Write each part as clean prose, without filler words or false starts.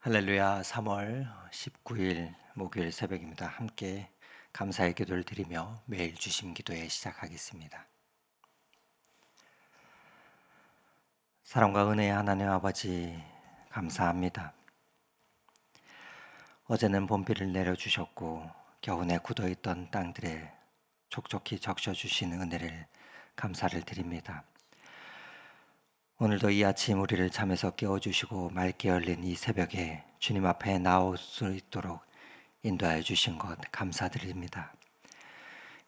할렐루야. 3월 19일 목요일 새벽입니다. 함께 감사의 기도를 드리며 매일 주심 기도에 시작하겠습니다. 사랑과 은혜의 하나님 아버지 감사합니다. 어제는 봄비를 내려주셨고 겨우내 굳어있던 땅들에 촉촉히 적셔주신 은혜를 감사를 드립니다. 오늘도 이 아침 우리를 잠에서 깨워주시고 맑게 열린 이 새벽에 주님 앞에 나올 수 있도록 인도하여 주신 것 감사드립니다.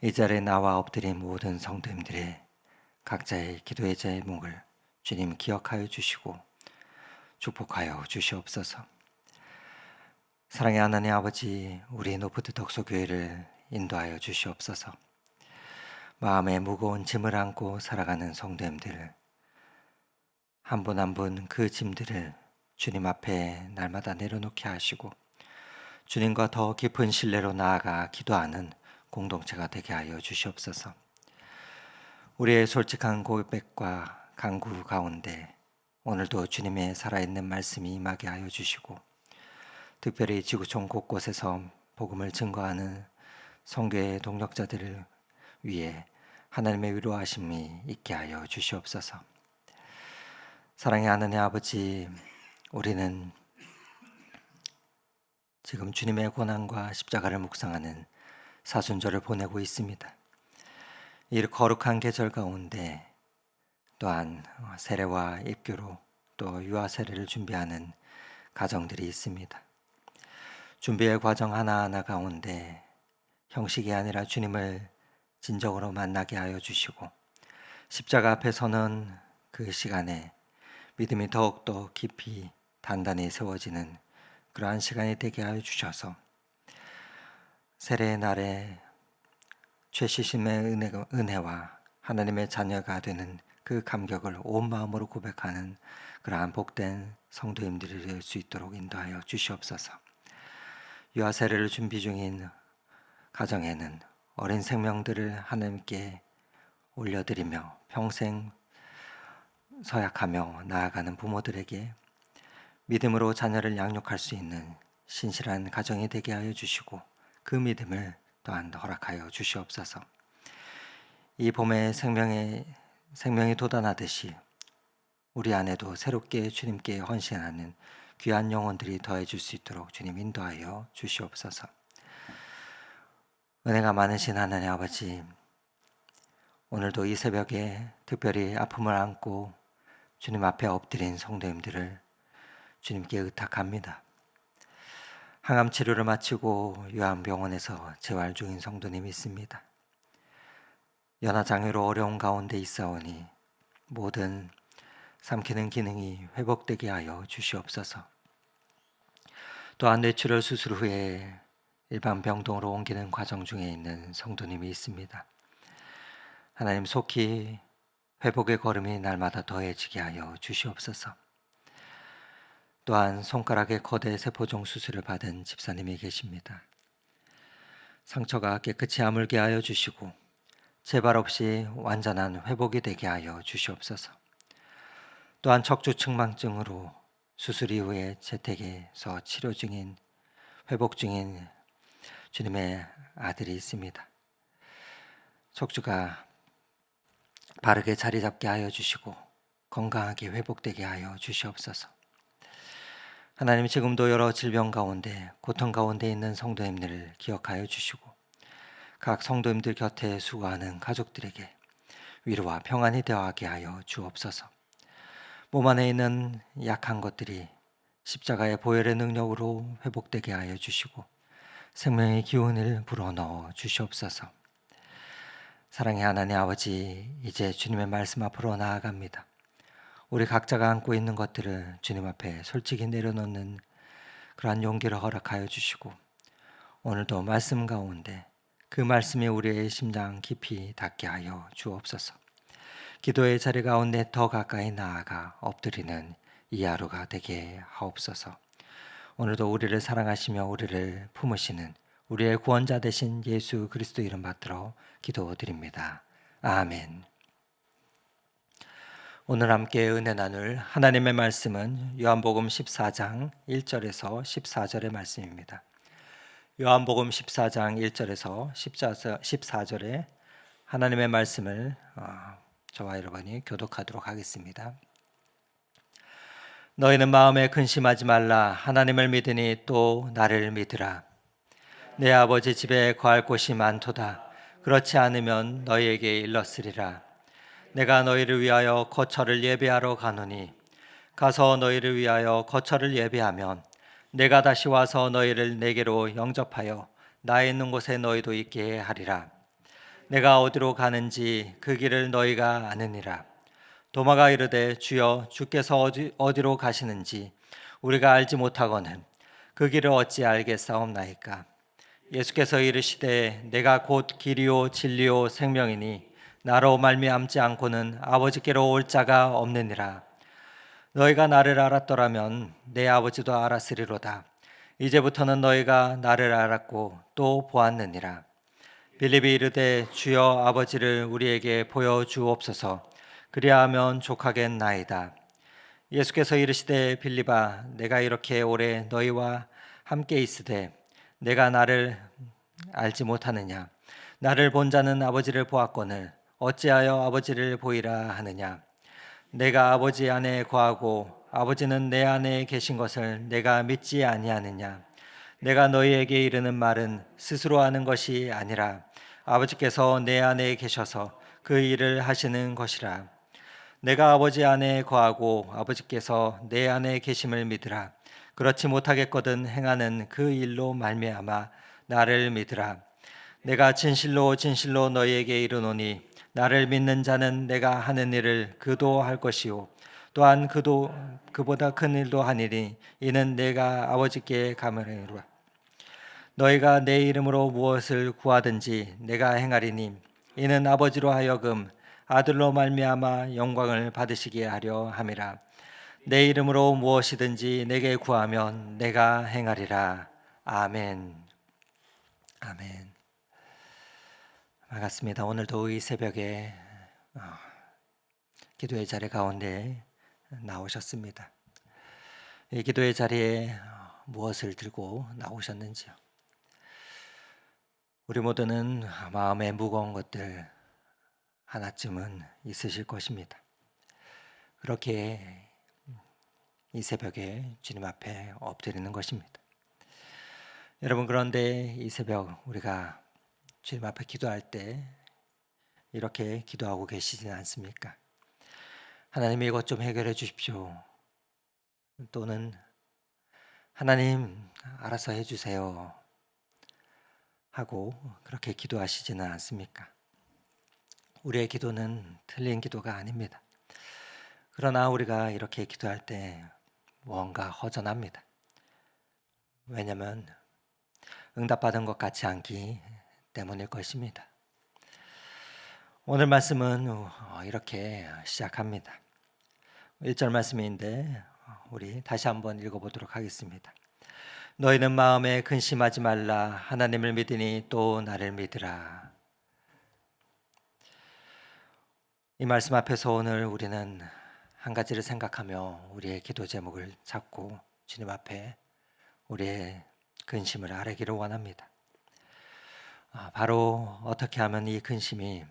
이 자리에 나와 엎드린 모든 성도님들의 각자의 기도의 제목을 주님 기억하여 주시고 축복하여 주시옵소서. 사랑의 하나님 아버지, 우리 노프트 덕소교회를 인도하여 주시옵소서. 마음에 무거운 짐을 안고 살아가는 성도님들 한 분 한 분 그 짐들을 주님 앞에 날마다 내려놓게 하시고 주님과 더 깊은 신뢰로 나아가 기도하는 공동체가 되게 하여 주시옵소서. 우리의 솔직한 고백과 간구 가운데 오늘도 주님의 살아있는 말씀이 임하게 하여 주시고 특별히 지구촌 곳곳에서 복음을 증거하는 선교의 동력자들을 위해 하나님의 위로하심이 있게 하여 주시옵소서. 사랑의 하나님 아버지, 우리는 지금 주님의 고난과 십자가를 묵상하는 사순절을 보내고 있습니다. 이 거룩한 계절 가운데 또한 세례와 입교로 또 유아 세례를 준비하는 가정들이 있습니다. 준비의 과정 하나하나 가운데 형식이 아니라 주님을 진정으로 만나게 하여 주시고 십자가 앞에 서는 그 시간에 믿음이 더욱더 깊이 단단히 세워지는 그러한 시간이 되게 하여 주셔서 세례의 날에 죄시심의 은혜와 하나님의 자녀가 되는 그 감격을 온 마음으로 고백하는 그러한 복된 성도님들이 될 수 있도록 인도하여 주시옵소서. 유아 세례를 준비 중인 가정에는 어린 생명들을 하나님께 올려드리며 평생 서약하며 나아가는 부모들에게 믿음으로 자녀를 양육할 수 있는 신실한 가정이 되게 하여 주시고 그 믿음을 또한 허락하여 주시옵소서. 이 봄에 생명이 돋아나듯이 우리 안에도 새롭게 주님께 헌신하는 귀한 영혼들이 더해질 수 있도록 주님 인도하여 주시옵소서. 은혜가 많으신 하나님 아버지, 오늘도 이 새벽에 특별히 아픔을 안고 주님 앞에 엎드린 성도님들을 주님께 의탁합니다. 항암 치료를 마치고 요양병원에서 재활 중인 성도님이 있습니다. 연하장애로 어려운 가운데 있사오니 모든 삼키는 기능이 회복되게 하여 주시옵소서. 또한 뇌출혈 수술 후에 일반 병동으로 옮기는 과정 중에 있는 성도님이 있습니다. 하나님 속히 회복의 걸음이 날마다 더해지게 하여 주시옵소서. 또한 손가락에 거대 세포종 수술을 받은 집사님이 계십니다. 상처가 깨끗이 아물게 하여 주시고 재발 없이 완전한 회복이 되게 하여 주시옵소서. 또한 척추 측만증으로 수술 이후에 재택에서 치료 중인 회복 중인 주님의 아들이 있습니다. 척추가 바르게 자리 잡게 하여 주시고 건강하게 회복되게 하여 주시옵소서. 하나님, 지금도 여러 질병 가운데 고통 가운데 있는 성도님들을 기억하여 주시고 각 성도님들 곁에 수고하는 가족들에게 위로와 평안이 되어가게 하여 주옵소서. 몸 안에 있는 약한 것들이 십자가의 보혈의 능력으로 회복되게 하여 주시고 생명의 기운을 불어넣어 주시옵소서. 사랑의 하나님 아버지, 이제 주님의 말씀 앞으로 나아갑니다. 우리 각자가 안고 있는 것들을 주님 앞에 솔직히 내려놓는 그러한 용기를 허락하여 주시고 오늘도 말씀 가운데 그 말씀이 우리의 심장 깊이 닿게 하여 주옵소서. 기도의 자리 가운데 더 가까이 나아가 엎드리는 이 하루가 되게 하옵소서. 오늘도 우리를 사랑하시며 우리를 품으시는 우리의 구원자 되신 예수 그리스도 이름 받들어 기도드립니다. 아멘. 오늘 함께 은혜 나눌 하나님의 말씀은 요한복음 14장 1절에서 14절의 말씀입니다. 요한복음 14장 1절에서 14절에 하나님의 말씀을 저와 여러분이 교독하도록 하겠습니다. 너희는 마음에 근심하지 말라. 하나님을 믿으니 또 나를 믿으라. 내 아버지 집에 거할 곳이 많도다. 그렇지 않으면 너희에게 일렀으리라. 내가 너희를 위하여 거처를 예배하러 가노니 가서 너희를 위하여 거처를 예배하면 내가 다시 와서 너희를 내게로 영접하여 나 있는 곳에 너희도 있게 하리라. 내가 어디로 가는지 그 길을 너희가 아느니라. 도마가 이르되 주여 주께서 어디로 가시는지 우리가 알지 못하거늘 그 길을 어찌 알겠사옵나이까. 예수께서 이르시되 내가 곧 길이요 진리요 생명이니 나로 말미암지 않고는 아버지께로 올 자가 없느니라. 너희가 나를 알았더라면 내 아버지도 알았으리로다. 이제부터는 너희가 나를 알았고 또 보았느니라. 빌립이 이르되 주여 아버지를 우리에게 보여주옵소서. 그리하면 족하겠나이다. 예수께서 이르시되 빌립아 내가 이렇게 오래 너희와 함께 있으되 내가 나를 알지 못하느냐. 나를 본 자는 아버지를 보았거늘 어찌하여 아버지를 보이라 하느냐. 내가 아버지 안에 거하고 아버지는 내 안에 계신 것을 내가 믿지 아니하느냐. 내가 너희에게 이르는 말은 스스로 하는 것이 아니라 아버지께서 내 안에 계셔서 그 일을 하시는 것이라. 내가 아버지 안에 거하고 아버지께서 내 안에 계심을 믿으라. 그렇지 못하겠거든 행하는 그 일로 말미암아 나를 믿으라. 내가 진실로 진실로 너희에게 이르노니 나를 믿는 자는 내가 하는 일을 그도 할 것이요 또한 그도 그보다 큰 일도 하니니 이는 내가 아버지께 감하리라. 너희가 내 이름으로 무엇을 구하든지 내가 행하리니 이는 아버지로 하여금 아들로 말미암아 영광을 받으시게 하려 함이라. 내 이름으로 무엇이든지 내게 구하면 내가 행하리라. 아멘. 아멘. 반갑습니다. 오늘도 이 새벽에 기도의 자리 가운데 나오셨습니다. 이 기도의 자리에 무엇을 들고 나오셨는지요? 우리 모두는 마음에 무거운 것들 하나쯤은 있으실 것입니다. 그렇게 이 새벽에 주님 앞에 엎드리는 것입니다. 여러분, 그런데 이 새벽 우리가 주님 앞에 기도할 때 이렇게 기도하고 계시지는 않습니까? 하나님 이것 좀 해결해 주십시오. 또는 하나님 알아서 해주세요 하고 그렇게 기도하시지는 않습니까? 우리의 기도는 틀린 기도가 아닙니다. 그러나 우리가 이렇게 기도할 때 무언가 허전합니다. 왜냐하면 응답받은 것 같지 않기 때문일 것입니다. 오늘 말씀은 이렇게 시작합니다. 1절 말씀인데 우리 다시 한번 읽어보도록 하겠습니다. 너희는 마음에 근심하지 말라. 하나님을 믿으니 또 나를 믿으라. 이 말씀 앞에서 오늘 우리는 한 가지를 생각하며 우리의 기도 제목을 잡고 주님 앞에 우리의 근심을 아뢰기를 원합니다. 바로 어떻게 하면 이 근심이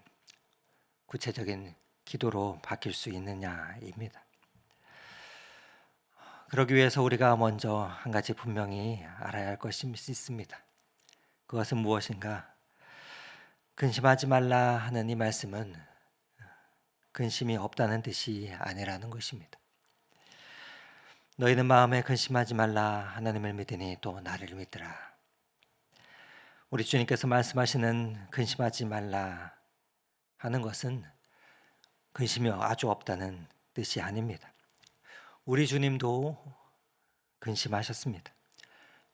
구체적인 기도로 바뀔 수 있느냐입니다. 그러기 위해서 우리가 먼저 한 가지 분명히 알아야 할 것이 있습니다. 그것은 무엇인가? 근심하지 말라 하는 이 말씀은 근심이 없다는 뜻이 아니라는 것입니다. 너희는 마음에 근심하지 말라. 하나님을 믿으니 또 나를 믿으라. 우리 주님께서 말씀하시는 근심하지 말라 하는 것은 근심이 아주 없다는 뜻이 아닙니다. 우리 주님도 근심하셨습니다.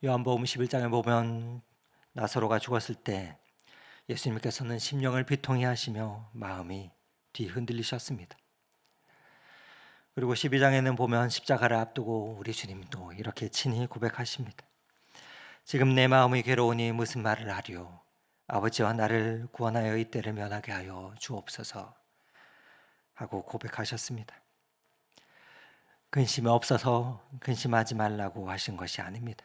요한복음 11장에 보면 나사로가 죽었을 때 예수님께서는 심령을 비통해 하시며 마음이 뒤흔들리셨습니다. 그리고 12장에는 보면 십자가를 앞두고 우리 주님도 이렇게 친히 고백하십니다. 지금 내 마음이 괴로우니 무슨 말을 하리요. 아버지와 나를 구원하여 이때를 면하게 하여 주옵소서 하고 고백하셨습니다. 근심이 없어서 근심하지 말라고 하신 것이 아닙니다.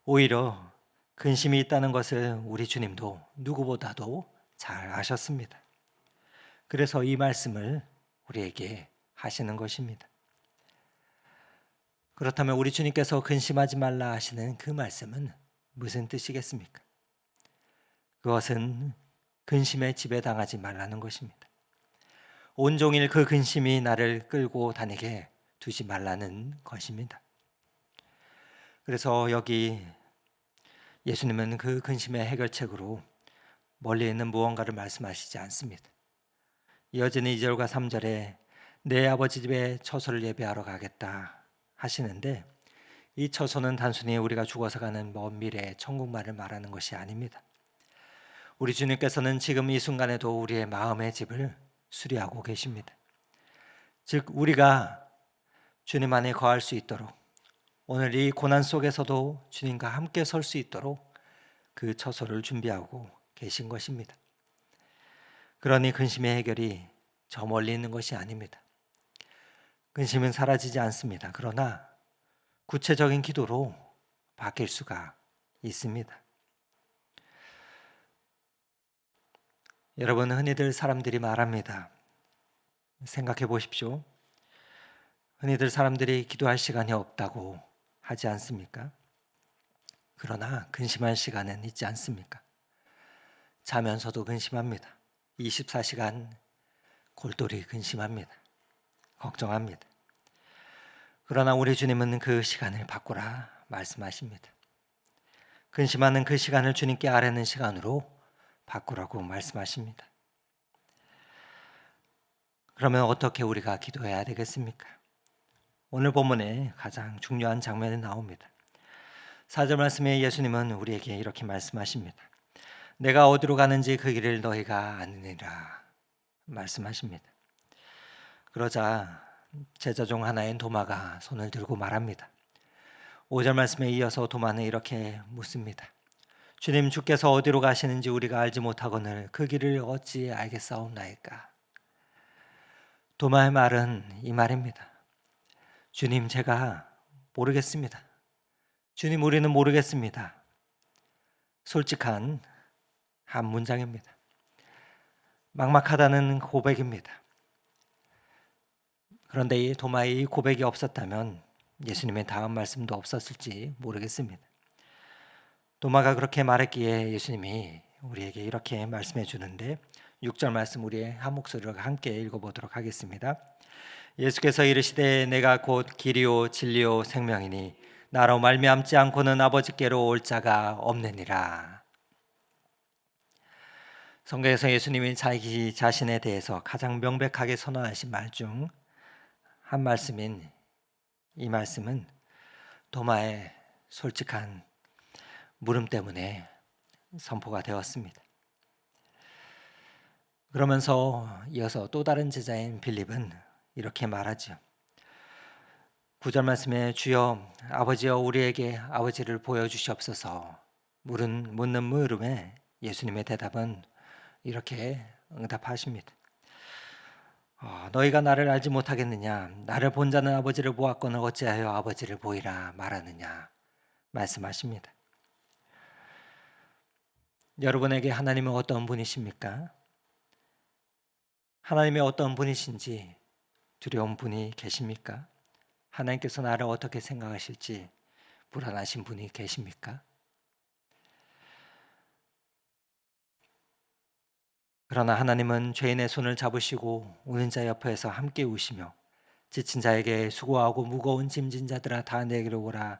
오히려 근심이 있다는 것을 우리 주님도 누구보다도 잘 아셨습니다. 그래서 이 말씀을 우리에게 하시는 것입니다. 그렇다면 우리 주님께서 근심하지 말라 하시는 그 말씀은 무슨 뜻이겠습니까? 그것은 근심에 지배당하지 말라는 것입니다. 온종일 그 근심이 나를 끌고 다니게 두지 말라는 것입니다. 그래서 여기 예수님은 그 근심의 해결책으로 멀리 있는 무언가를 말씀하시지 않습니다. 이어지는 2절과 3절에 내 아버지 집에 처소를 예비하러 가겠다 하시는데, 이 처소는 단순히 우리가 죽어서 가는 먼 미래의 천국만을 말하는 것이 아닙니다. 우리 주님께서는 지금 이 순간에도 우리의 마음의 집을 수리하고 계십니다. 즉 우리가 주님 안에 거할 수 있도록, 오늘 이 고난 속에서도 주님과 함께 설 수 있도록 그 처소를 준비하고 계신 것입니다. 그러니 근심의 해결이 저 멀리 있는 것이 아닙니다. 근심은 사라지지 않습니다. 그러나 구체적인 기도로 바뀔 수가 있습니다. 여러분, 흔히들 사람들이 말합니다. 생각해 보십시오. 흔히들 사람들이 기도할 시간이 없다고 하지 않습니까? 그러나 근심할 시간은 있지 않습니까? 자면서도 근심합니다. 24시간 골똘히 근심합니다. 걱정합니다. 그러나 우리 주님은 그 시간을 바꾸라 말씀하십니다. 근심하는 그 시간을 주님께 아뢰는 시간으로 바꾸라고 말씀하십니다. 그러면 어떻게 우리가 기도해야 되겠습니까? 오늘 본문에 가장 중요한 장면이 나옵니다. 4절 말씀에 예수님은 우리에게 이렇게 말씀하십니다. 내가 어디로 가는지 그 길을 너희가 아느니라 말씀하십니다. 그러자 제자 중 하나인 도마가 손을 들고 말합니다. 5절 말씀에 이어서 도마는 이렇게 묻습니다. 주님, 주께서 어디로 가시는지 우리가 알지 못하거늘 그 길을 어찌 알겠사옵나이까? 도마의 말은 이 말입니다. 주님, 제가 모르겠습니다. 주님, 우리는 모르겠습니다. 솔직한 한 문장입니다. 막막하다는 고백입니다. 그런데 이 도마의 고백이 없었다면 예수님의 다음 말씀도 없었을지 모르겠습니다. 도마가 그렇게 말했기에 예수님이 우리에게 이렇게 말씀해 주는데, 6절 말씀 우리 한 목소리로 함께 읽어보도록 하겠습니다. 예수께서 이르시되 내가 곧 길이요 진리요 생명이니 나로 말미암지 않고는 아버지께로 올 자가 없느니라. 성경에서 예수님이 자기 자신에 대해서 가장 명백하게 선언하신 말 중 한 말씀인 이 말씀은 도마의 솔직한 물음 때문에 선포가 되었습니다. 그러면서 이어서 또 다른 제자인 빌립은 이렇게 말하죠. 9절 말씀에 주여 아버지여 우리에게 아버지를 보여주시옵소서 묻는 물음에 예수님의 대답은 이렇게 응답하십니다. 너희가 나를 알지 못하겠느냐? 나를 본 자는 아버지를 보았거늘 어찌하여 아버지를 보이라 말하느냐? 말씀하십니다. 여러분에게 하나님은 어떤 분이십니까? 하나님이 어떤 분이신지 두려운 분이 계십니까? 하나님께서 나를 어떻게 생각하실지 불안하신 분이 계십니까? 그러나 하나님은 죄인의 손을 잡으시고 우는 자 옆에서 함께 우시며 지친 자에게 수고하고 무거운 짐진 자들아 다 내게로 오라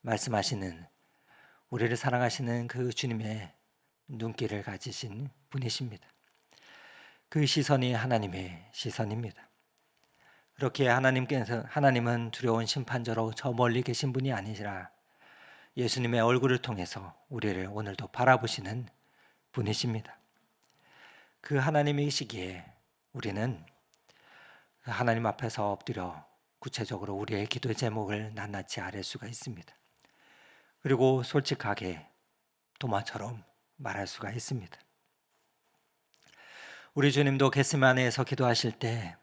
말씀하시는, 우리를 사랑하시는 그 주님의 눈길을 가지신 분이십니다. 그 시선이 하나님의 시선입니다. 그렇게 하나님은 두려운 심판자로 저 멀리 계신 분이 아니라 예수님의 얼굴을 통해서 우리를 오늘도 바라보시는 분이십니다. 그 하나님이시기에 우리는 그 하나님 앞에서 엎드려 구체적으로 우리의 기도 제목을 낱낱이 아뢰 수가 있습니다. 그리고 솔직하게 도마처럼 말할 수가 있습니다. 우리 주님도 겟세마네에서 기도하실 때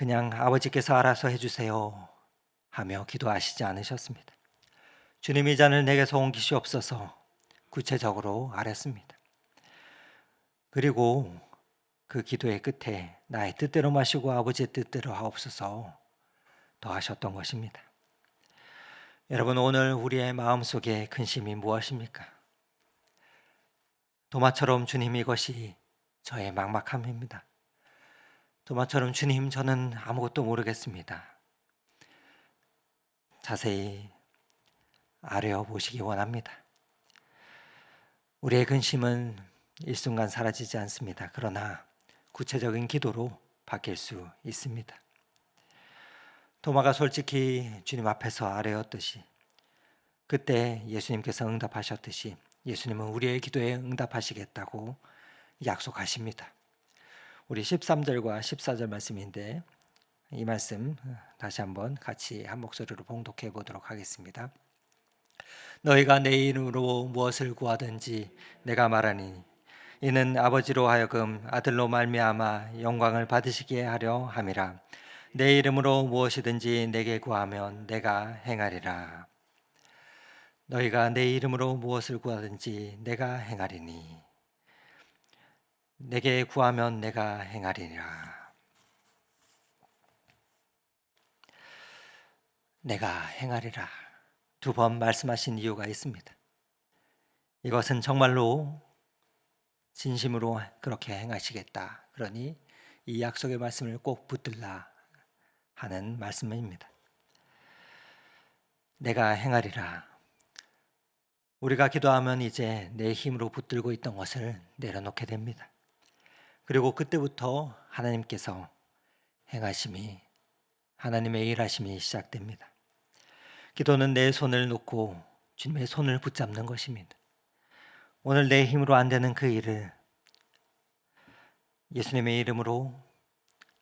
그냥 아버지께서 알아서 해주세요 하며 기도하시지 않으셨습니다. 주님, 이 잔을 내게서 옮기시옵소서 구체적으로 아뢰었습니다. 그리고 그 기도의 끝에 나의 뜻대로 마시고 아버지의 뜻대로 하옵소서 더 하셨던 것입니다. 여러분, 오늘 우리의 마음속에 근심이 무엇입니까? 도마처럼 주님, 이것이 저의 막막함입니다. 도마처럼 주님, 저는 아무것도 모르겠습니다. 자세히 아뢰어 보시기 원합니다. 우리의 근심은 일순간 사라지지 않습니다. 그러나 구체적인 기도로 바뀔 수 있습니다. 도마가 솔직히 주님 앞에서 아뢰었듯이, 그때 예수님께서 응답하셨듯이 예수님은 우리의 기도에 응답하시겠다고 약속하십니다. 우리 13절과 14절 말씀인데, 이 말씀 다시 한번 같이 한 목소리로 봉독해 보도록 하겠습니다. 너희가 내 이름으로 무엇을 구하든지 내가 말하니 이는 아버지로 하여금 아들로 말미암아 영광을 받으시게 하려 함이라. 내 이름으로 무엇이든지 내게 구하면 내가 행하리라. 너희가 내 이름으로 무엇을 구하든지 내가 행하리니 내게 구하면 내가 행하리라. 내가 행하리라. 두 번 말씀하신 이유가 있습니다. 이것은 정말로 진심으로 그렇게 행하시겠다. 그러니 이 약속의 말씀을 꼭 붙들라 하는 말씀입니다. 내가 행하리라. 우리가 기도하면 이제 내 힘으로 붙들고 있던 것을 내려놓게 됩니다. 그리고 그때부터 하나님께서 행하심이, 하나님의 일하심이 시작됩니다. 기도는 내 손을 놓고 주님의 손을 붙잡는 것입니다. 오늘 내 힘으로 안 되는 그 일을 예수님의 이름으로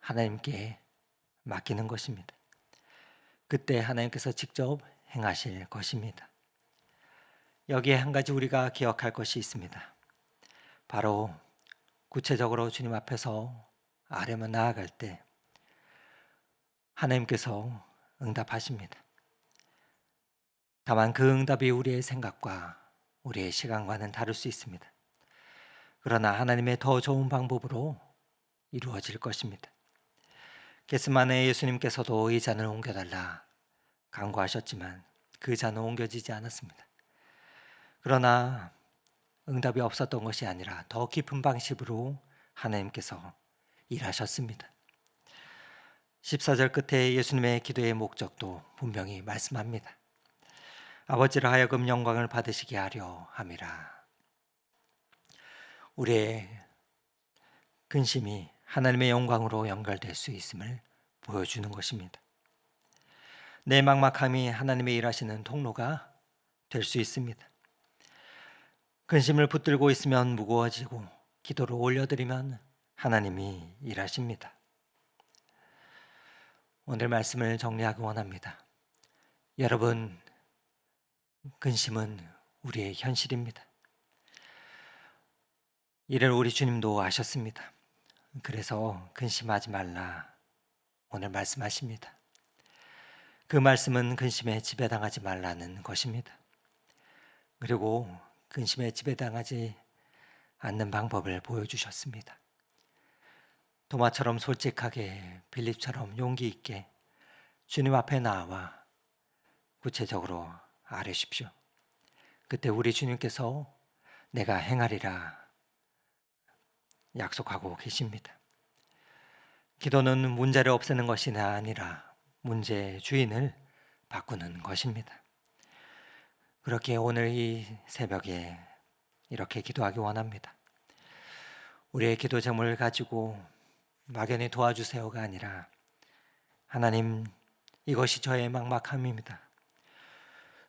하나님께 맡기는 것입니다. 그때 하나님께서 직접 행하실 것입니다. 여기에 한 가지 우리가 기억할 것이 있습니다. 바로 구체적으로 주님 앞에서 아뢰며 나아갈 때 하나님께서 응답하십니다. 다만 그 응답이 우리의 생각과 우리의 시간과는 다를 수 있습니다. 그러나 하나님의 더 좋은 방법으로 이루어질 것입니다. 겟세마네 예수님께서도 이 잔을 옮겨달라 간구하셨지만 그 잔은 옮겨지지 않았습니다. 그러나 응답이 없었던 것이 아니라 더 깊은 방식으로 하나님께서 일하셨습니다. 14절 끝에 예수님의 기도의 목적도 분명히 말씀합니다. 아버지로 하여금 영광을 받으시게 하려 함이라. 우리의 근심이 하나님의 영광으로 연결될 수 있음을 보여주는 것입니다. 내 막막함이 하나님의 일하시는 통로가 될 수 있습니다. 근심을 붙들고 있으면 무거워지고 기도를 올려드리면 하나님이 일하십니다. 오늘 말씀을 정리하기 원합니다. 여러분, 근심은 우리의 현실입니다. 이를 우리 주님도 아셨습니다. 그래서 근심하지 말라 오늘 말씀하십니다. 그 말씀은 근심에 지배당하지 말라는 것입니다. 그리고 근심에 지배당하지 않는 방법을 보여주셨습니다. 도마처럼 솔직하게, 빌립처럼 용기 있게 주님 앞에 나와 구체적으로 아뢰십시오. 그때 우리 주님께서 내가 행하리라 약속하고 계십니다. 기도는 문제를 없애는 것이 아니라 문제의 주인을 바꾸는 것입니다. 그렇게 오늘 이 새벽에 이렇게 기도하기 원합니다. 우리의 기도 제목을 가지고 막연히 도와주세요가 아니라 하나님, 이것이 저의 막막함입니다.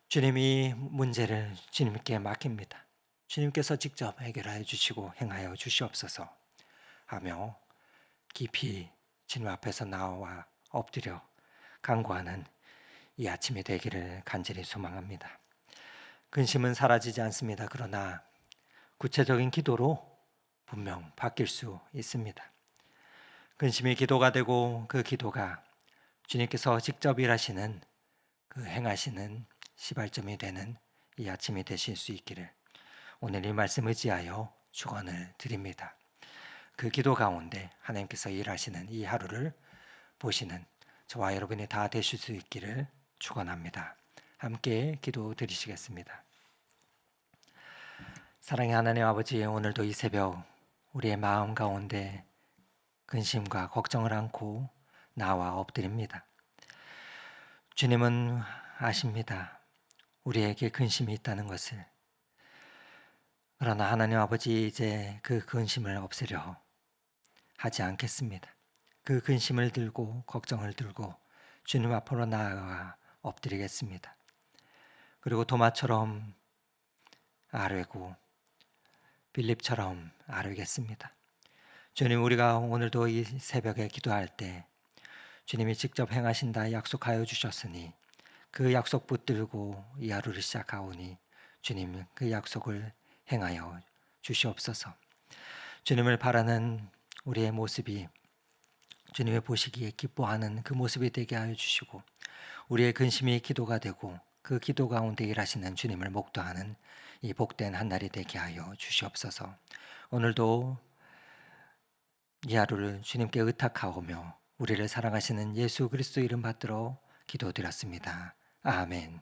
주님이 문제를 주님께 맡깁니다. 주님께서 직접 해결해 주시고 행하여 주시옵소서 하며 깊이 주님 앞에서 나와 엎드려 간구하는 이 아침이 되기를 간절히 소망합니다. 근심은 사라지지 않습니다. 그러나 구체적인 기도로 분명 바뀔 수 있습니다. 근심이 기도가 되고 그 기도가 주님께서 직접 일하시는 그 행하시는 시발점이 되는 이 아침이 되실 수 있기를 오늘 이 말씀 의지하여 축원을 드립니다. 그 기도 가운데 하나님께서 일하시는 이 하루를 보시는 저와 여러분이 다 되실 수 있기를 축원합니다. 함께 기도 드리시겠습니다. 사랑의 하나님 아버지, 오늘도 이 새벽 우리의 마음 가운데 근심과 걱정을 안고 나와 엎드립니다. 주님은 아십니다. 우리에게 근심이 있다는 것을. 그러나 하나님 아버지, 이제 그 근심을 없애려 하지 않겠습니다. 그 근심을 들고 걱정을 들고 주님 앞으로 나아가 엎드리겠습니다. 그리고 도마처럼 아뢰고 빌립처럼 아뢰겠습니다. 주님, 우리가 오늘도 이 새벽에 기도할 때 주님이 직접 행하신다 약속하여 주셨으니 그 약속 붙들고 이 하루를 시작하오니 주님 그 약속을 행하여 주시옵소서. 주님을 바라는 우리의 모습이 주님의 보시기에 기뻐하는 그 모습이 되게 하여 주시고 우리의 근심이 기도가 되고 그 기도 가운데 일하시는 주님을 목도하는 이 복된 한 날이 되게 하여 주시옵소서. 오늘도 이 하루를 주님께 의탁하오며 우리를 사랑하시는 예수 그리스도 이름 받들어 기도드렸습니다. 아멘.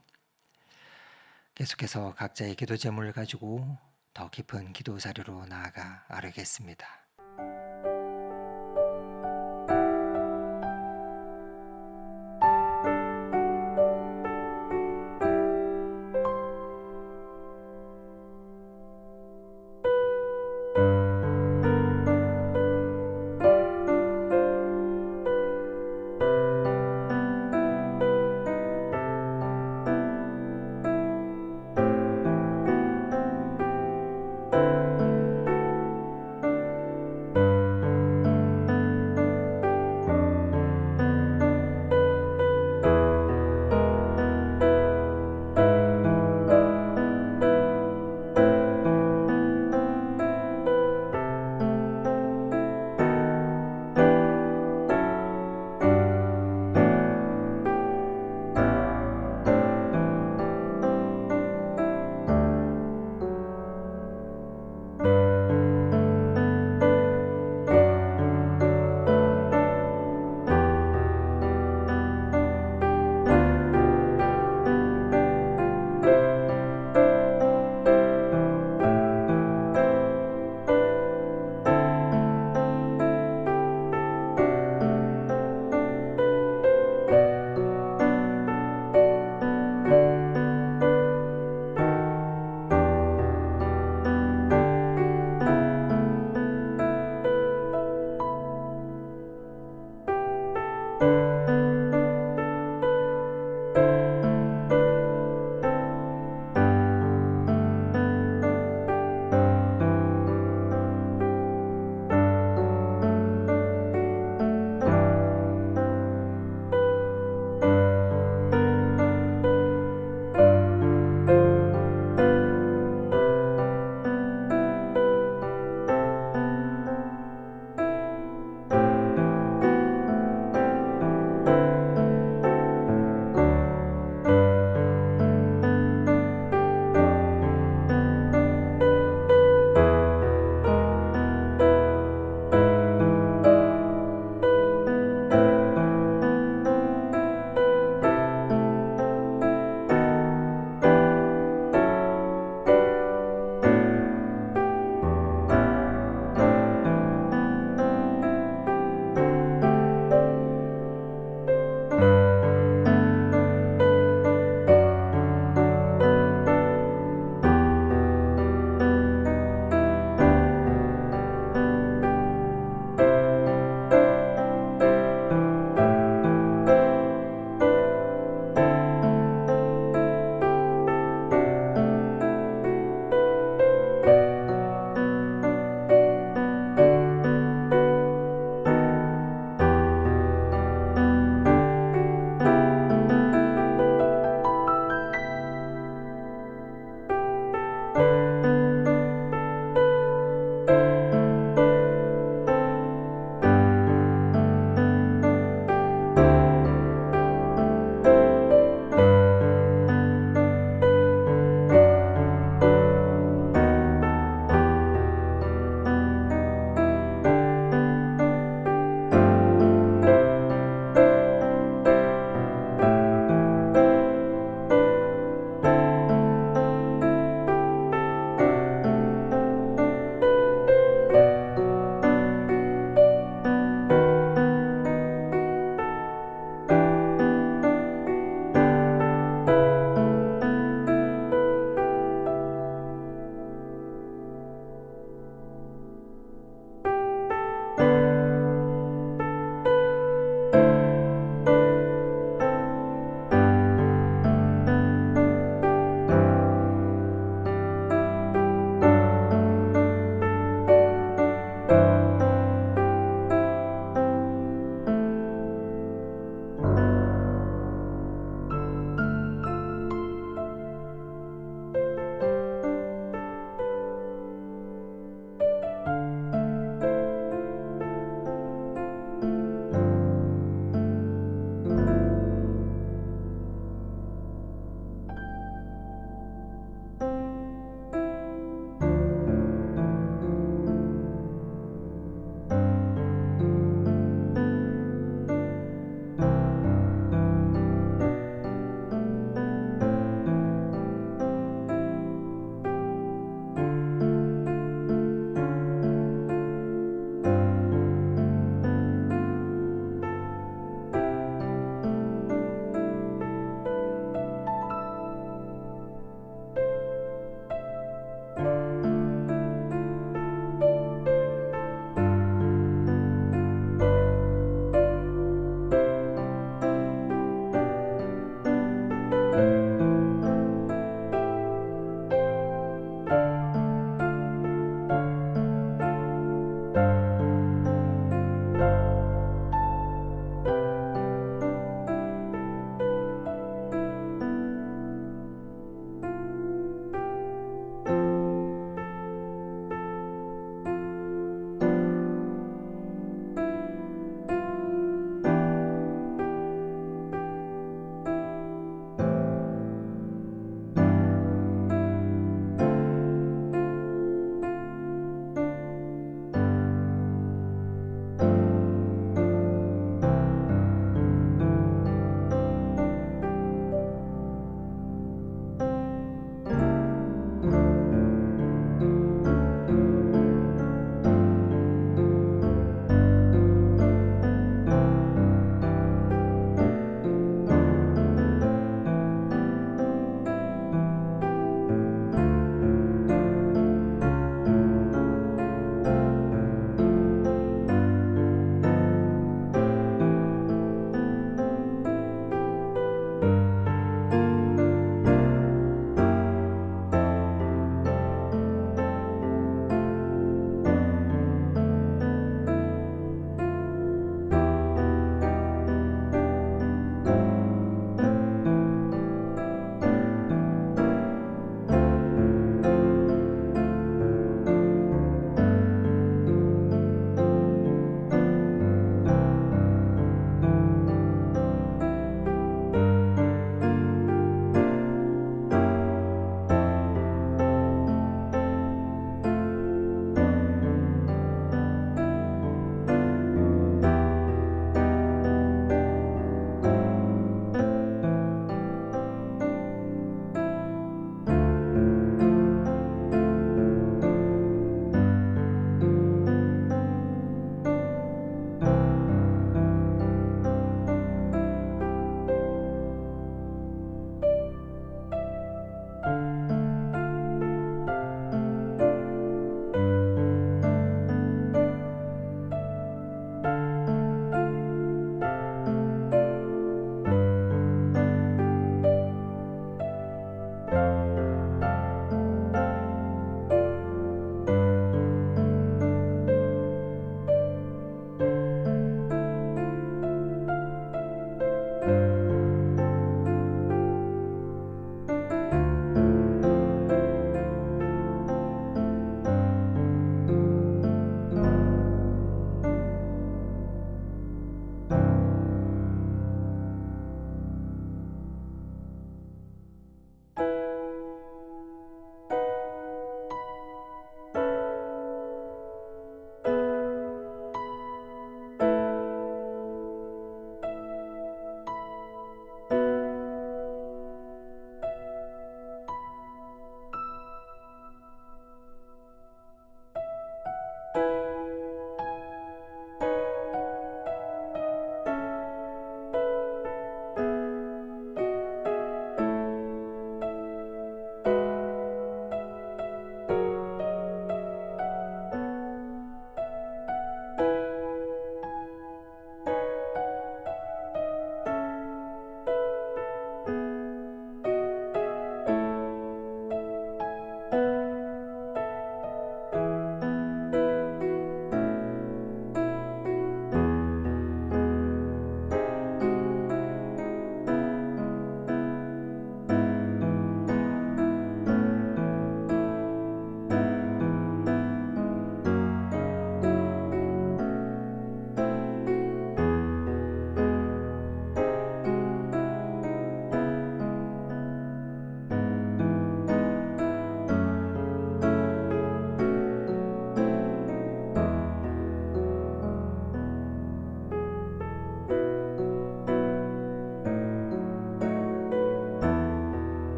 계속해서 각자의 기도 제목을 가지고 더 깊은 기도 자리로 나아가 아뢰겠습니다.